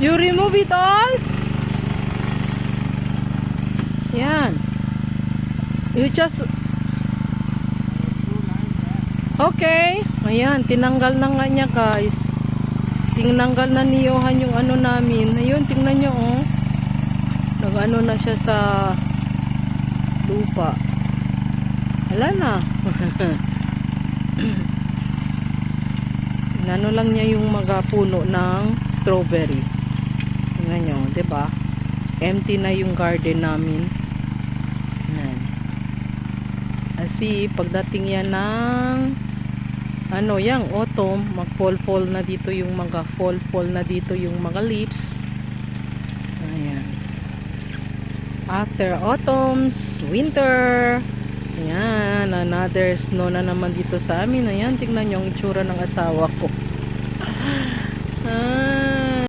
You remove it all? Yan. You just... Okay. Ayan, tinanggal na nga niya guys. Tinanggal na ni Johan yung ano namin. Ayun, tingnan nyo oh. Nag-ano na siya sa lupa. Wala na. Inano lang niya yung mga puno ng strawberry. Tingnan nyo, diba? Empty na yung garden namin. Yan. Kasi pagdating yan ng ano yang autumn, mag-fall na dito yung mga fall na dito yung mga leaves. Ayan. After autumns, winter. Ayan, another snow na naman dito sa amin. Ayan, tingnan nyo ang itsura ng asawa ko. Ah,